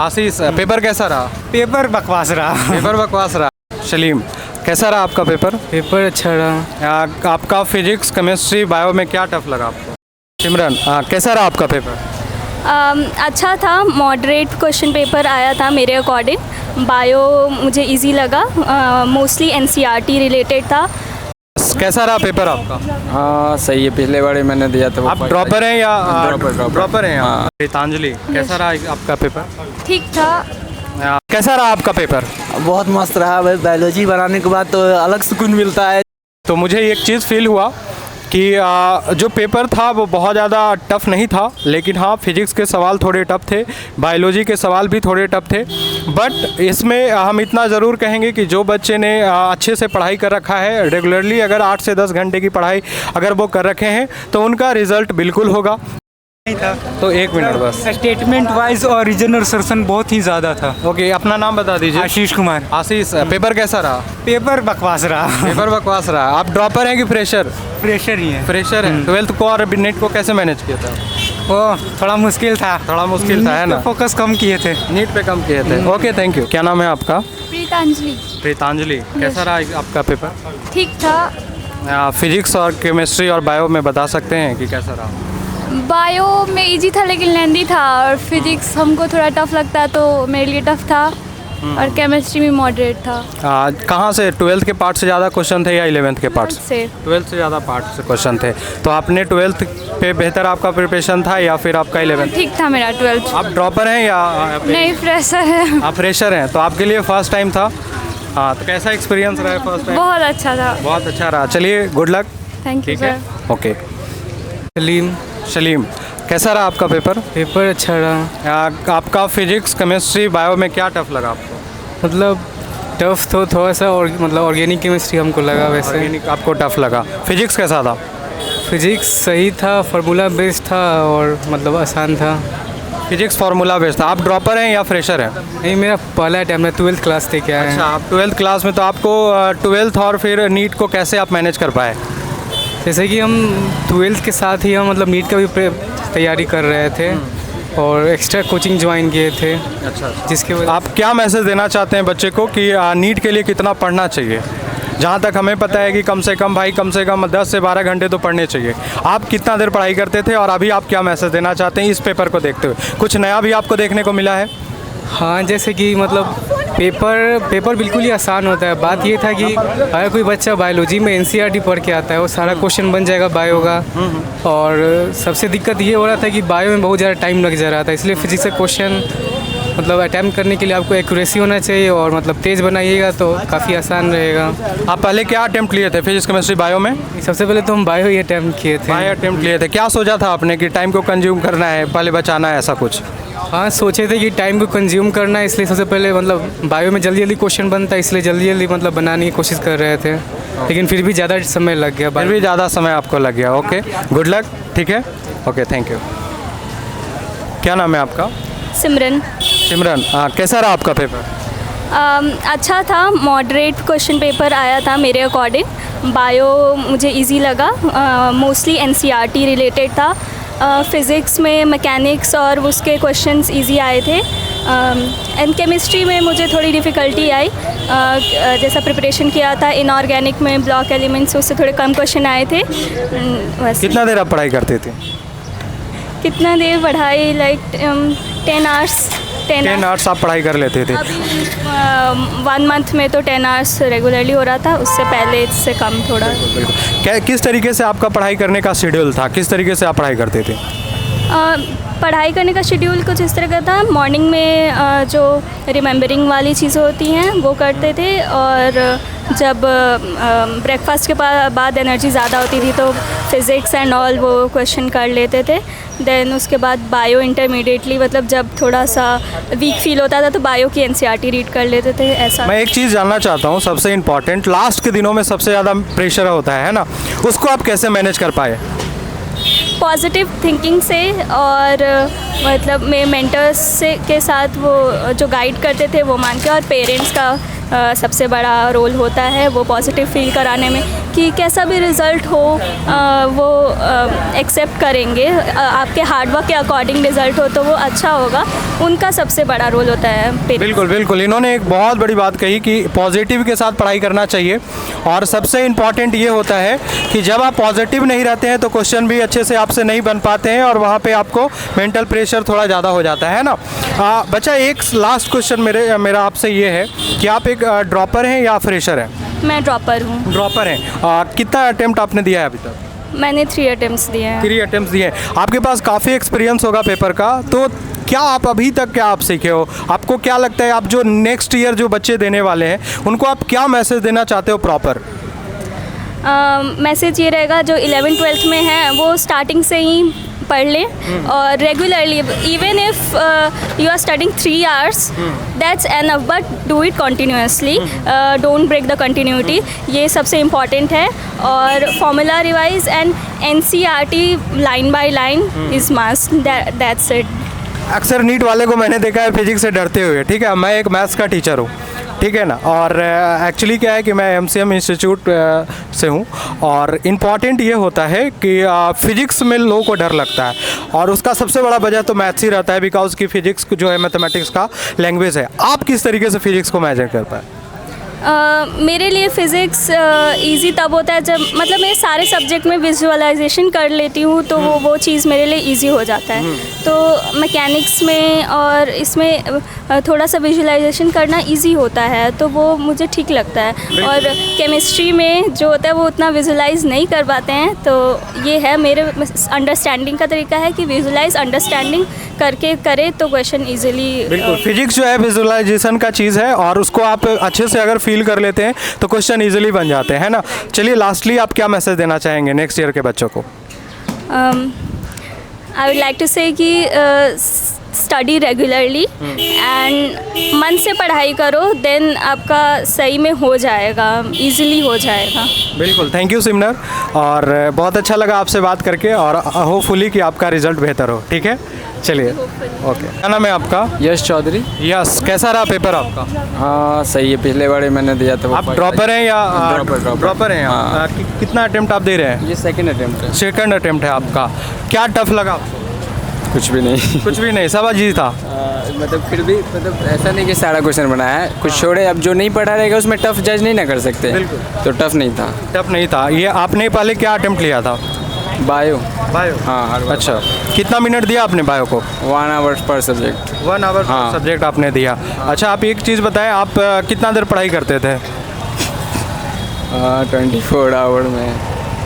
आशीष, paper कैसा रहा? Paper बकवास रहा। पेपर बकवास रहा। सलीम, कैसा रहा आपका पेपर? पेपर अच्छा रहा। आपका फिजिक्स, केमिस्ट्री, बायो में क्या टफ लगा आपको? सिमरन, कैसा रहा आपका पेपर? अच्छा था, मॉडरेट क्वेश्चन पेपर आया था मेरे अकॉर्डिंग। बायो मुझे इजी लगा, मोस्टली एनसीईआरटी रिलेटेड था। कैसा रहा पेपर आपका? हाँ सही है, पिछले बार ही मैंने दिया था। आप ड्रॉपर हैं या ड्रॉपर हैं? हाँ। प्रीतांजलि, कैसा रहा आपका पेपर? ठीक था। कैसा रहा आपका पेपर? बहुत मस्त रहा भाई। बायोलॉजी बनाने के बाद तो अलग सुकून मिलता है। तो मुझे एक चीज़ फील हुआ कि जो पेपर था वो बहुत ज़्यादा टफ नहीं था, लेकिन हाँ फिजिक्स के सवाल थोड़े टफ थे, बायोलॉजी के सवाल भी थोड़े टफ थे। बट इसमें हम इतना ज़रूर कहेंगे कि जो बच्चे ने अच्छे से पढ़ाई कर रखा है रेगुलरली, अगर 8 से 10 घंटे की पढ़ाई अगर वो कर रखे हैं तो उनका रिज़ल्ट बिल्कुल होगा। तो एक मिनट बस। स्टेटमेंट वाइज और रीजनल सेशन बहुत ही ज़्यादा था। ओके, अपना नाम बता दीजिए। आशीष कुमार। आशीष, पेपर कैसा रहा? पेपर बकवास रहा। पेपर बकवास रहा। आप ड्रॉपर हैं कि फ्रेशर? प्रेशर ही है। फ्रेशर हैं। 12th को और नेट को कैसे मैनेज किया था? वो थोड़ा मुश्किल था। थोड़ा मुश्किल था, है ना? फोकस कम किए थे। नीट पे कम किए थे। Okay, thank you. क्या नाम है आपका? प्रीतांजलि। प्रीतांजलि, कैसा रहा आपका पेपर? ठीक था। फिजिक्स और केमिस्ट्री और बायो में बता सकते हैं कि कैसा रहा? बायो में इजी था लेकिन लेंदी था, और फिजिक्स हमको थोड़ा टफ लगता तो मेरे लिए टफ था, और केमिस्ट्री भी मॉडरेट था। कहाँ से? 12th के पार्ट से ज़्यादा क्वेश्चन थे या 11th के पार्ट से? 12th से ज़्यादा पार्ट से क्वेश्चन थे। तो आपने 12th पे बेहतर आपका प्रिपरेशन था या फिर आपका 11th? ठीक था मेरा 12th। आप ड्रॉपर हैं या नहीं, फ्रेशर है। आप फ्रेशर हैं, तो आपके लिए फर्स्ट टाइम था। हाँ, तो कैसा एक्सपीरियंस रहा फर्स्ट टाइम? बहुत अच्छा था। बहुत अच्छा रहा। चलिए, गुड लक। थैंक यू ठीक है, सर। ओके। सलीम। सलीम, कैसा रहा आपका पेपर? पेपर अच्छा रहा। आपका फिजिक्स, केमिस्ट्री, बायो में क्या टफ लगा आपको? मतलब टफ तो थोड़ा सा, और मतलब ऑर्गेनिक केमिस्ट्री हमको लगा वैसे। ऑर्गेनिक आपको टफ लगा। फिजिक्स कैसा था? फिजिक्स सही था, फार्मूला बेस्ड था और मतलब आसान था। फिजिक्स फार्मूला बेस्ड था। आप ड्रॉपर हैं या फ्रेशर हैं? नहीं, मेरा पहला टाइम है, 12th क्लास थे क्या है। अच्छा, आप 12th क्लास में, तो आपको 12th और फिर नीट को कैसे आप मैनेज कर पाए? जैसे कि हम 12th के साथ ही हम मतलब नीट का भी तैयारी कर रहे थे और एक्स्ट्रा कोचिंग ज्वाइन किए थे। अच्छा, जिसके वजह आप क्या मैसेज देना चाहते हैं बच्चे को कि नीट के लिए कितना पढ़ना चाहिए? जहाँ तक हमें पता है कि कम से कम 10 से 12 घंटे तो पढ़ने चाहिए। आप कितना देर पढ़ाई करते थे और अभी आप क्या मैसेज देना चाहते हैं इस पेपर को देखते हुए? कुछ नया भी आपको देखने को मिला है? हाँ, जैसे कि मतलब पेपर बिल्कुल ही आसान होता है। बात ये था कि अगर कोई बच्चा बायोलॉजी में एनसीईआरटी पढ़ के आता है, वो सारा क्वेश्चन बन जाएगा बायो का। और सबसे दिक्कत ये हो रहा था कि बायो में बहुत ज़्यादा टाइम लग जा रहा था, इसलिए फिजिक्स का क्वेश्चन मतलब अटैम्प्ट करने के लिए आपको एक्यूरेसी होना चाहिए और मतलब तेज़ बनाइएगा तो काफ़ी आसान रहेगा। आप पहले क्या अटेम्प्ट लिए थे फिजिक्स, केमिस्ट्री, बायो में? सबसे पहले तो हम बायो ही अटैम्प्ट किए थे। बायो अटेम्प्ट लिए थे। क्या सोचा था आपने कि टाइम को कंज्यूम करना है, पहले बचाना है, ऐसा कुछ? हाँ, सोचे थे कि टाइम को कंज्यूम करना है, इसलिए सबसे पहले मतलब बायो में जल्दी जल्दी क्वेश्चन बनता है, इसलिए जल्दी जल्दी मतलब बनाने की कोशिश कर रहे थे, लेकिन फिर भी ज़्यादा समय लग गया। फिर भी ज़्यादा समय आपको लग गया। Okay, good luck. ठीक है, ओके, थैंक यू। क्या नाम है आपका? सिमरन। सिमरन, कैसा रहा आपका पेपर? अच्छा था, मॉडरेट क्वेश्चन पेपर आया था मेरे अकॉर्डिंग। बायो मुझे इजी लगा, मोस्टली एनसीईआरटी रिलेटेड था। फिज़िक्स में मैकेनिक्स और उसके क्वेश्चंस इजी आए थे। एंड केमिस्ट्री में मुझे थोड़ी डिफ़िकल्टी आई, जैसा प्रिपरेशन किया था इनऑर्गेनिक में ब्लॉक एलिमेंट्स, उससे थोड़े कम क्वेश्चन आए थे। बस। कितना देर आप पढ़ाई करते थे? कितना देर पढ़ाई? Like 10 hours. 10 आवर्स आप पढ़ाई कर लेते थे? अभी 1 मंथ में तो 10 आवर्स रेगुलरली हो रहा था, उससे पहले इससे कम थोड़ा। क्या, किस तरीके से आपका पढ़ाई करने का शेड्यूल था? किस तरीके से आप पढ़ाई करते थे? पढ़ाई करने का शेड्यूल कुछ इस तरह का था। मॉर्निंग में जो रिमेंबरिंग वाली चीज़ें होती हैं वो करते थे, और जब ब्रेकफास्ट के बाद एनर्जी ज़्यादा होती थी तो फिज़िक्स एंड ऑल वो क्वेश्चन कर लेते थे। देन उसके बाद बायो इंटरमीडिएटली, मतलब जब थोड़ा सा वीक फील होता था तो बायो की एनसीईआरटी रीड कर लेते थे, ऐसा। मैं एक चीज़ जानना चाहता हूँ, सबसे इम्पॉर्टेंट, लास्ट के दिनों में सबसे ज़्यादा प्रेशर होता है ना, उसको आप कैसे मैनेज कर पाए? पॉजिटिव थिंकिंग से और मतलब मेरे मेंटर्स से के साथ वो जो गाइड करते थे वो मान के, और पेरेंट्स का सबसे बड़ा रोल होता है वो पॉजिटिव फील कराने में कि कैसा भी रिज़ल्ट हो वो एक्सेप्ट करेंगे, आपके हार्डवर्क के अकॉर्डिंग रिज़ल्ट हो तो वो अच्छा होगा, उनका सबसे बड़ा रोल होता है parents। बिल्कुल बिल्कुल, इन्होंने एक बहुत बड़ी बात कही कि पॉजिटिव के साथ पढ़ाई करना चाहिए, और सबसे इम्पॉर्टेंट ये होता है कि जब आप पॉजिटिव नहीं रहते हैं तो क्वेश्चन भी अच्छे से आपसे नहीं बन पाते हैं, और वहाँ पे आपको मेंटल प्रेशर थोड़ा ज़्यादा हो जाता है ना। बच्चा, एक लास्ट क्वेश्चन मेरा आपसे ये है कि आप एक ड्रॉपर हैं या फ्रेशर हैं? मैं ड्रॉपर हूँ। ड्रॉपर हैं। कितना अटेम्प्ट आपने दिया है अभी तक? मैंने 3 अटेम्प्ट्स दिए हैं। 3 अटेम्प्ट्स दिए हैं। आपके पास काफ़ी एक्सपीरियंस होगा पेपर का, तो क्या आप अभी तक क्या आप सीखे हो? आपको क्या लगता है आप जो नेक्स्ट ईयर जो बच्चे देने वाले हैं उनको आप क्या मैसेज देना चाहते हो प्रॉपर? मैसेज ये रहेगा जो 11th-12th में है वो स्टार्टिंग से ही पढ़ लें, और regularly, even if you are studying 3 hours that's enough, but do it continuously, don't break the continuity, ये सबसे इम्पॉर्टेंट है। और formula revise and NCERT line by line is must, that's it. अक्सर नीट वाले को मैंने देखा है फिजिक्स से डरते हुए, ठीक है। मैं एक मैथ्स का टीचर हूँ, ठीक है ना, और एक्चुअली क्या है कि मैं MCM इंस्टीट्यूट से हूँ, और इम्पॉर्टेंट ये होता है कि फिजिक्स में लोगों को डर लगता है, और उसका सबसे बड़ा वजह तो मैथ्स ही रहता है, बिकॉज की फिजिक्स जो है मैथमेटिक्स का लैंग्वेज है। आप किस तरीके से फिजिक्स को मैनेज कर पाए? मेरे लिए फ़िज़िक्स इजी तब होता है जब मतलब मैं सारे सब्जेक्ट में विजुअलाइजेशन कर लेती हूँ, तो वो चीज़ मेरे लिए इजी हो जाता है। तो मैकेनिक्स में और इसमें थोड़ा सा विजुअलाइजेशन करना इजी होता है, तो वो मुझे ठीक लगता है। और केमिस्ट्री में जो होता है वो उतना विजुअलाइज नहीं कर पाते हैं, तो ये है मेरे अंडरस्टैंडिंग का तरीका है कि विजुअलाइज अंडरस्टैंडिंग करके करे तो क्वेश्चन ईजिली। बिल्कुल, फिजिक्स जो है विजुअलाइजेशन का चीज़ है, और उसको आप अच्छे से अगर फील कर लेते हैं तो क्वेश्चन इजीली बन जाते हैं, है ना। चलिए, लास्टली आप क्या मैसेज देना चाहेंगे नेक्स्ट ईयर के बच्चों को? आई वुड लाइक टू से कि स्टडी रेगुलरली एंड मन से पढ़ाई करो, देन आपका सही में हो जाएगा, इजीली हो जाएगा। बिल्कुल, थैंक यू सिमरन, और बहुत अच्छा लगा आपसे बात करके, और होपफुली कि आपका रिजल्ट बेहतर हो, ठीक है। चलिए, ओके। क्या नाम है आपका? यश चौधरी। यस, कैसा रहा पेपर आपका? हाँ सही है, पिछले बार ही मैंने दिया था वो। आप ड्रॉपर हैं या ड्रॉपर हैं? हाँ। कितना अटेम्प्ट आप दे रहे हैं? ये सेकंड अटेम्प्ट है। सेकंड अटेम्प्ट है आपका। क्या टफ लगा आपको? कुछ भी नहीं। कुछ भी नहीं, सब अजीज था। मतलब फिर भी मतलब ऐसा नहीं कि सारा क्वेश्चन बनाया है, कुछ छोड़े, अब जो नहीं पढ़ा रहेगा उसमें टफ जज नहीं ना कर सकते, तो टफ नहीं था। टफ नहीं था। ये आपने पहले क्या अटेम्प्ट लिया था? बायो। हाँ, हर बार। अच्छा, कितना मिनट दिया आपने बायो को? 1 hour पर सब्जेक्ट। 1 hour हाँ। सब्जेक्ट आपने दिया। अच्छा, आप एक चीज़ बताएं, आप कितना देर पढ़ाई करते थे? 24 hour में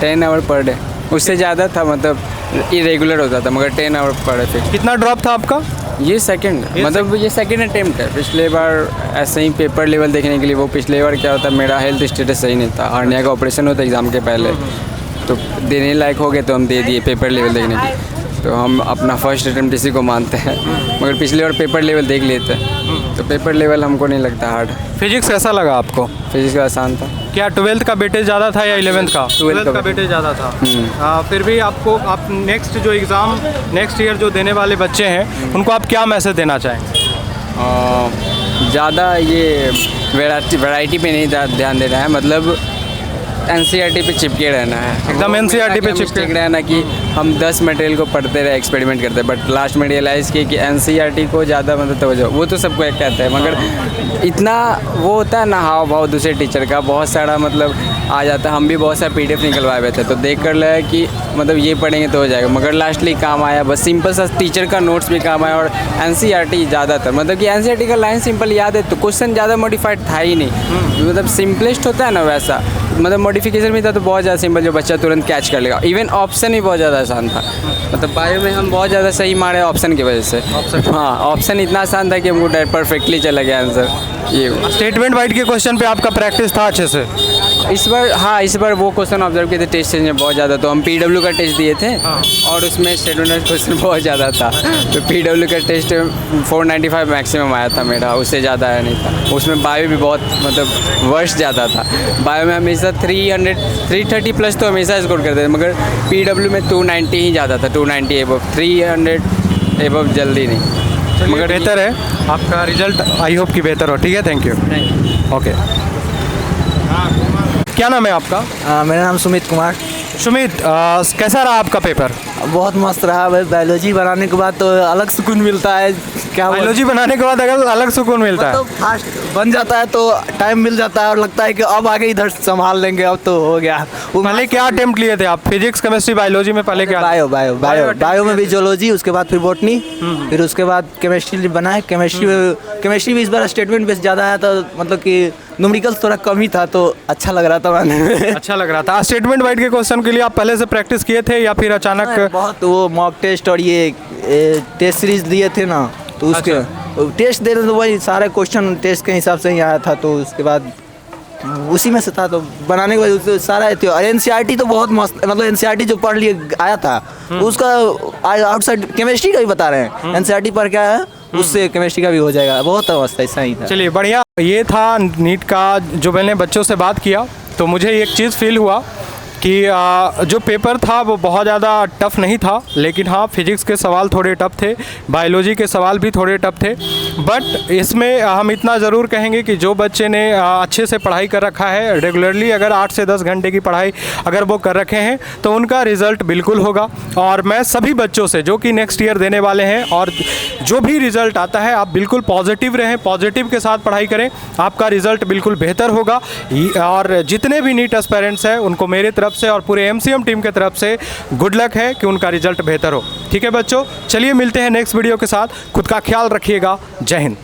10 hour पर डे, उससे ज़्यादा था, मतलब इरेगुलर होता था, मगर 10 hour पर डे फिक्स। कितना ड्रॉप था आपका? ये सेकंड, मतलब ये सेकंड अटेम्प्ट है। पिछले बार ऐसे ही पेपर लेवल देखने के लिए, वो पिछले बार क्या होता, मेरा हेल्थ स्टेटस सही नहीं था, हर्निया का ऑपरेशन होता एग्ज़ाम के पहले, तो देने लायक हो गए तो हम दे दिए पेपर लेवल देखने के। तो हम अपना फर्स्ट अटेम्प्ट इसी को मानते हैं, मगर पिछले बार पेपर लेवल देख लिए थे, तो पेपर लेवल हमको नहीं लगता हार्ड। फिजिक्स कैसा लगा आपको? फिजिक्स का आसान था। क्या 12th का वेटेज ज़्यादा था या 11th का? 12th का वेटेज ज़्यादा था। फिर भी आप नेक्स्ट जो एग्ज़ाम नेक्स्ट ईयर जो देने वाले बच्चे हैं उनको आप क्या मैसेज देना चाहेंगे? ज़्यादा ये वैरायटी पे नहीं ध्यान देना है, मतलब NCERT पे चिपके रहना है, एकदम NCERT पे चिपके रहना कि हम 10 मटेरियल को पढ़ते रहे, एक्सपेरिमेंट करते, बट लास्ट में रियलाइज़ किए कि NCERT को ज़्यादा मतलब तवज्जो, वो तो सबको एक कहता है, मगर इतना वो होता है ना हाव भाव दूसरे टीचर का, बहुत सारा मतलब आ जाता है। हम भी बहुत सारा PDF निकलवाए हुए थे, तो देख कर लगा कि मतलब ये पढ़ेंगे तो हो जाएगा, मगर लास्टली काम आया, बस सिंपल सा टीचर का नोट्स भी काम आया, और NCERT ज़्यादातर मतलब कि NCERT का लाइन सिंपल याद है, तो क्वेश्चन ज़्यादा मॉडिफाइड था ही नहीं, मतलब सिंपलेस्ट होता है ना वैसा, मतलब मॉडिफिकेशन भी था तो बहुत ज़्यादा सिंपल, जो बच्चा तुरंत कैच कर लेगा। इवन ऑप्शन भी बहुत ज़्यादा आसान था, मतलब बायो में हम बहुत ज़्यादा सही मारे ऑप्शन की वजह से। हाँ, ऑप्शन इतना आसान था कि हमको परफेक्टली चला गया आंसर। ये स्टेटमेंट वाइड के क्वेश्चन पे आपका प्रैक्टिस था अच्छे से? इस बार वो क्वेश्चन ऑब्जर्व किए थे टेस्ट में बहुत ज़्यादा, तो हम PW का टेस्ट दिए थे, और उसमें स्टेटमेंट क्वेश्चन बहुत ज़्यादा था, तो PW का टेस्ट 495 मैक्सिमम आया था मेरा, उससे ज़्यादा आया नहीं था। उसमें बायो भी बहुत मतलब वर्स्ट ज़्यादा था, बायो में हमेशा 330 प्लस तो हमेशा स्कोर करते थे, मगर PW में 290 ही ज़्यादा था, 290 एबव, 300 एबव जल्दी नहीं। मगर बेहतर है, आपका रिजल्ट आई होप कि बेहतर हो। ठीक है, थैंक यू। ओके, क्या नाम है आपका? मेरा नाम सुमित कुमार। सुमित, कैसा रहा आपका पेपर? बहुत मस्त रहा भाई। बायोलॉजी बनाने के बाद तो अलग सुकून मिलता है। क्या बायोलॉजी बनाने के बाद अगर अलग सुकून मिलता है। तो फास्ट बन जाता है तो टाइम मिल जाता है और लगता है कि अब आगे इधर संभाल लेंगे, अब तो हो गया। पहले क्या अटेम्प्ट लिए थे आप? फिजिक्स, केमिस्ट्री, बायोलॉजी में पहले क्या? बायो में भी जोलॉजी, उसके बाद फिर बॉटनी, फिर उसके बाद केमिस्ट्री बनाए। केमिस्ट्री भी इस बार स्टेटमेंट बेस ज़्यादा आया, तो मतलब कि न्यूमेरिकल्स थोड़ा कम ही था, तो अच्छा लग रहा था मैंने। अच्छा लग रहा था। स्टेटमेंट वाइड के क्वेश्चन के लिए आप पहले से प्रैक्टिस किए थे या फिर अचानक? बहुत वो मॉक टेस्ट और ये टेस्ट सीरीज दिए थे ना, तो उसके टेस्ट दे रहे तो वही सारे क्वेश्चन टेस्ट के हिसाब से ही आया था, तो उसके बाद उसी में से था, तो बनाने के बाद सारा एनसीईआरटी तो बहुत मस्त, मतलब एनसीईआरटी जो पढ़ लिए आया था उसका आउटसाइड केमिस्ट्री का भी बता रहे हैं। एनसीईआरटी पर क्या है उससे केमिस्ट्री का भी हो जाएगा। बहुत मस्त ऐसा ही था। चलिए बढ़िया। ये था नीट का। जो मैंने बच्चों से बात किया तो मुझे एक चीज़ फील हुआ कि जो पेपर था वो बहुत ज़्यादा टफ़ नहीं था, लेकिन हाँ फिजिक्स के सवाल थोड़े टफ थे, बायोलॉजी के सवाल भी थोड़े टफ थे। बट इसमें हम इतना ज़रूर कहेंगे कि जो बच्चे ने अच्छे से पढ़ाई कर रखा है रेगुलरली, अगर 8 से 10 घंटे की पढ़ाई अगर वो कर रखे हैं तो उनका रिज़ल्ट बिल्कुल होगा। और मैं सभी बच्चों से जो कि नेक्स्ट ईयर देने वाले हैं, और जो भी रिज़ल्ट आता है आप बिल्कुल पॉजिटिव रहें, पॉजिटिव के साथ पढ़ाई करें, आपका रिज़ल्ट बिल्कुल बेहतर होगा। और जितने भी नीट एस्पायरेंट्स हैं उनको मेरे तरफ से और पूरे MCM टीम के तरफ से गुड लक है कि उनका रिजल्ट बेहतर हो। ठीक है बच्चों, चलिए मिलते हैं नेक्स्ट वीडियो के साथ। खुद का ख्याल रखिएगा। जय हिंद।